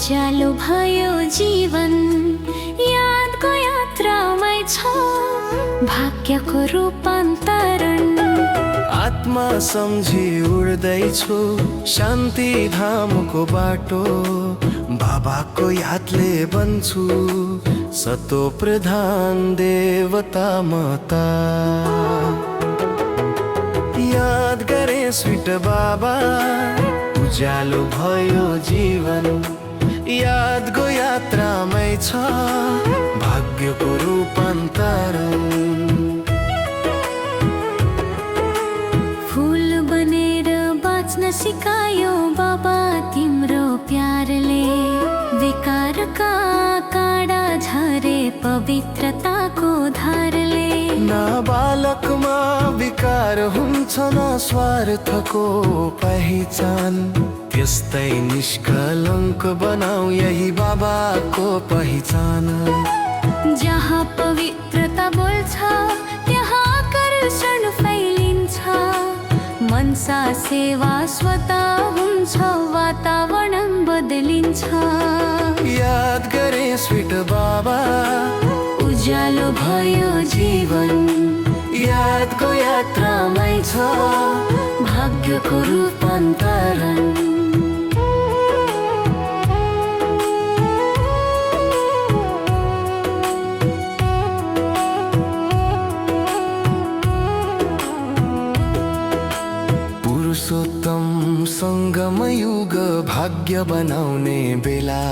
उज्यालो भयो जीवन, यादको यात्रामै छ भाग्यको रूपान्तरण। आत्मा सम्झी उड्दैछु शान्ति धामको बाटो, बाबाको यादले बन्छु सतो प्रधान देवता माता। याद गरे स्वीट बाबा, उज्यालो भयो जीवन, यादको यात्रामै छ भाग्यको रूपान्तरण। फूल बनेर बाँच्न सिकायो बाबा तिम्रो प्यारले, विकारका काँडा झरे पवित्रताको धारले। नाबालकमा विकार हुन्छ न स्वार्थको पहिचान, त्यस्तै निष्कलङ्क बनाऊ यही बाबाको पहिचान। जहाँ पवित्रता बोल्छ त्यहाँ आकर्षण फैलिन्छ, मनसा सेवा स्वतः हुन्छ वातावरण बदलिन्छ। याद गरे स्वीट बाबा, उज्यालो भयो जीवन, यादको यात्रामै छ भाग्यको रूपान्तरण। पुरुषोत्तम सङ्गम युग भाग्य बनाउने बेला,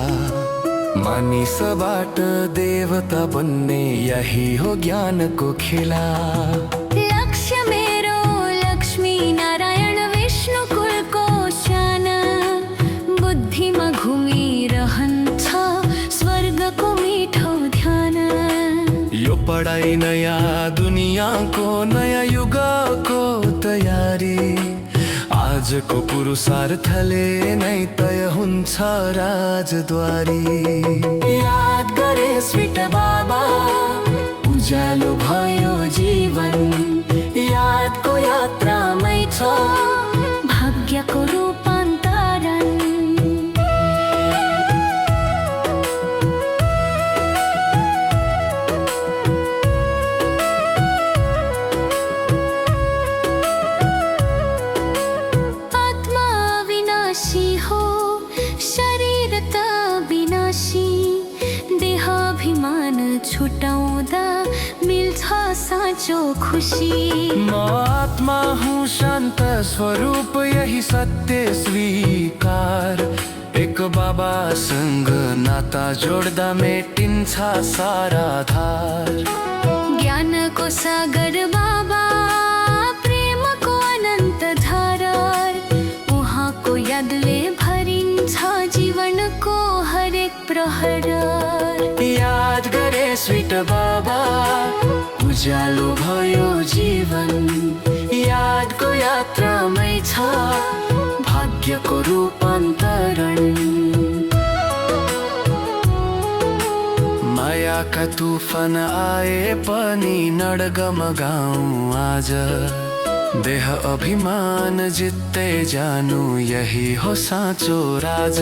मानिसबाट देवता बन्ने यही हो ज्ञानको खेला। लक्ष्य मेरो लक्ष्मी नारायण विष्णु कुलको शान, बुद्धिमा घुमिरहन्छ स्वर्गको मिठो ध्यान। यो पढाइ नयाँ दुनियाँको नयाँ युगको तयारी, आजको पुरुषार्थले नै तय हुन्छ राजद्वारी। याद गरे स्वीट बाबा, उज्यालो भयो जीवन, यादको यात्रामै छ भाग्यको रूपान्तरण। आत्मा विनाशी हो शरीर त विनाशी, देहाभिमान छुटाउँदा मिल्छ साँचो खुसी। म आत्मा हूँ शान्त स्वरूप यही सत्य स्वीकार, एक बाबासँग नाता जोड्दा मेटिन्छ सारा धार। ज्ञानको सागर बाबा, प्रेमको अनन्त धारा, उहाँको यादले भरिन्छ जीवनको हरेक प्रहर। याद गरे स्वीट बाबा, उज्यालो भयो जीवन, यादको यात्रामै छ भाग्यको रूपान्तरण। मायाका तुफान आए पनि नडगमगाउँ आज, देह अभिमान जित्दै जानु यही हो साँचो राज।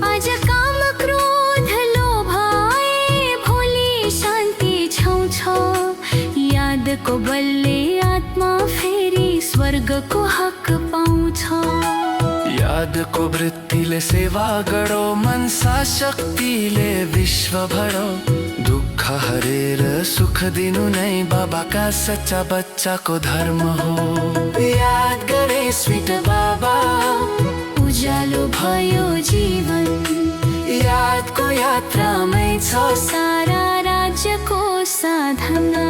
आज काम क्रोध लोभ आए भोलि शान्ति छाउँछ, यादको बलले आत्मा फेरि स्वर्गको हक पाउँछ। यादको वृत्तिले सेवा गरौ, मनसा शक्तिले विश्व भरौ, दुःख हरेर सुख दिनु नै बाबाका सच्चा बच्चाको धर्म हो। याद गरे स्वीट बाबा, उज्यालो भयो जीवन, यादको यात्रामै छ सारा राज्यको साधना।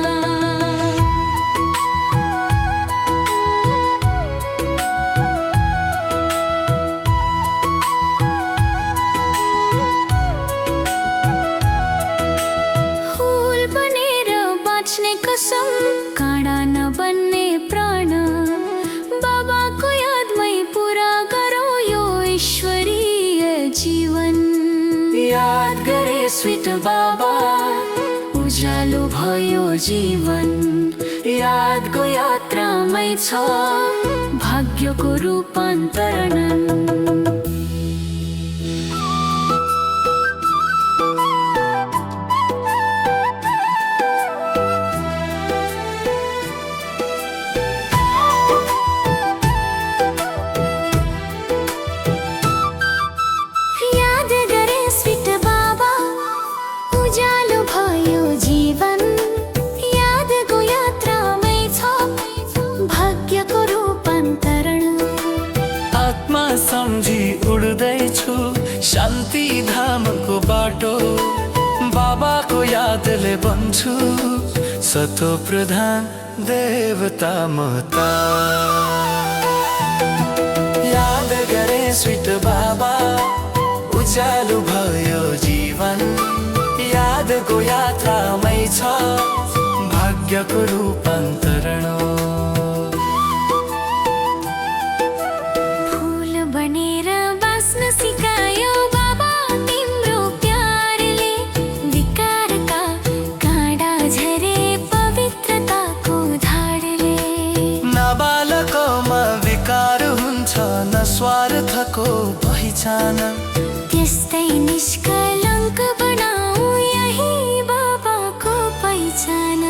फूल बनेर बाँच्ने कसम, काँडा नबन्ने प्राण, बाबाको यादमै पुरा गरौ यो ईश्वरीय जीवन। याद गरे स्वीट बाबा, उज्यालो भयो जीवन, यादको यात्रामै छ भाग्यको रूपान्तरण। हुन्छु सतो प्रधान देवता मता याद गरे स्वीट बाबा उज्यालो भयो जीवन यादको यात्रामै छ भाग्यको रूपान्तरण फूल बनेर बाँच्न सिकायो बाबा तिम्रो प्यारले विकारका काँडा झरे पवित्रताको धारले नाबालकमा विकार हुन्छ न स्वार्थको पहिचान त्यस्तै निष्कलङ्क बनाऊ यही बाबाको पहिचान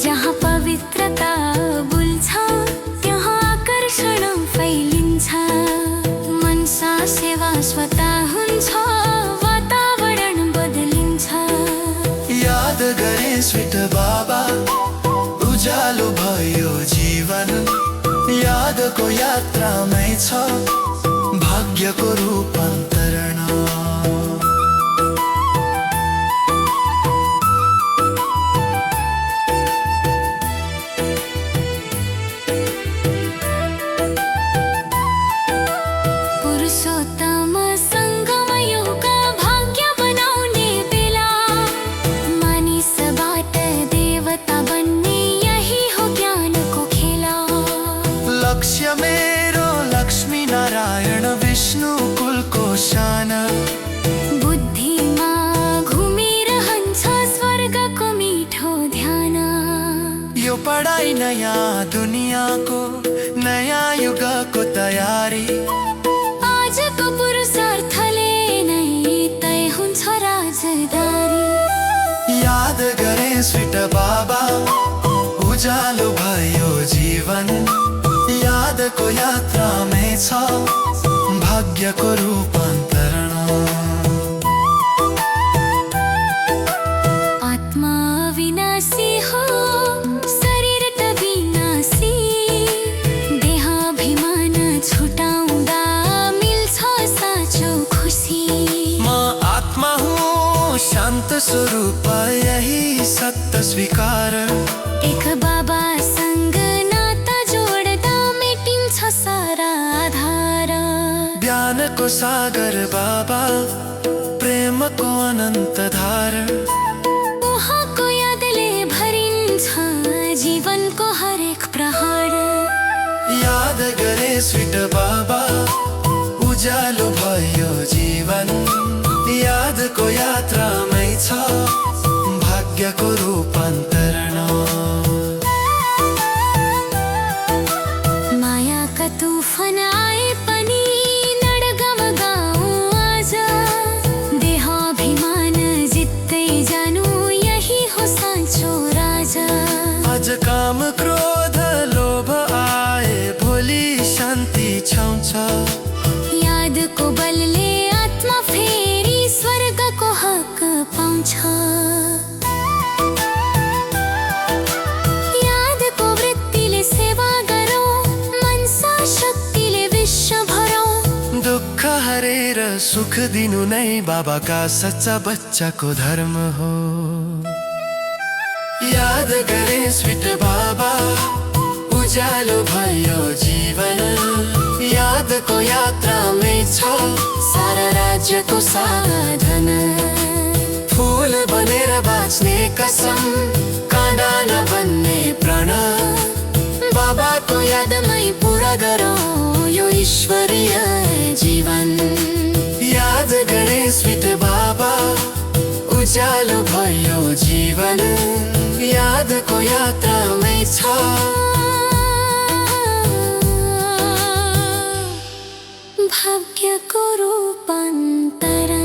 जहाँ पवित्रता बुल्छ त्यहाँ आकर्षण फैलिन्छ मनसा सेवा स्वता हुन्छ वातावरण बदलिन्छ याद गरे स्वीट बाबा उज्यालो भयो जीवन यादको यात्रामै छ भाग्यको रूपान्तरण पुरुषोत्तम सङ्गमयुगका भाग्य बनाउने बेला मानिसबाट देवता बन्ने यही हो ज्ञानको खेला लक्ष्य मेरो लक्ष्मी नारायण विष्णु कुलको शान बुद्धिमा घुमिरहन्छ स्वर्गको मिठो ध्यान यो पढाइ नयाँ दुनियाँको नयाँ युगको तयारी आजको पुरुषार्थले नै तय हुन्छ राजदारी याद गरे स्वीट बाबा उज्यालो भयो जीवन यादको यात्रामै छ भाग्यको रूपान्तरण आत्मा विनाशी हो शरीर त विनाशी देहाभिमान छुटाउँदा मिल्छ साँचो खुसी म आत्मा हुँ शान्त स्वरूप यही सत्य स्वीकार एक बाबासँग नाता जोड्दा मेटिन्छ सारा आधार ज्ञानको सागर बाबा प्रेमको अनन्त धार उहाँको यादले भरिन्छ जीवनको हरेक प्रहर याद गरे स्वीट बाबा उज्यालो भयो जीवन यादको यात्रामै छ भाग्यको रूपान्तरण मायाका तुफान आए पनि नडगम गाउँ आज देहाभिमान जित्दै जानु यही हो साँचो राजा आज काम क्रोध लोभ आए भोलि शान्ति छाउँछ यादको बलले आत्मा फेरि स्वर्गको हक पाउँछ यादको वृत्तिले सेवा गरौँ मनसा शक्तिले विश्व भरौँ दुःख हरेर सुख दिनु नै बाबाका सच्चा बच्चाको धर्म हो याद गरे स्वीट बाबा उज्यालो भयो जीवन यादको यात्रामै छ सारा राज्यको साधन फूल बनेर बाँच्ने कसम काँडा नबन्ने प्रण बाबाको यादमै पुरा गरौँ यो ईश्वरीय जीवन याद गरे स्वीट बाबा उज्यालो भयो जीवन यादको यात्रामै छ भाग्यको रूपान्तरण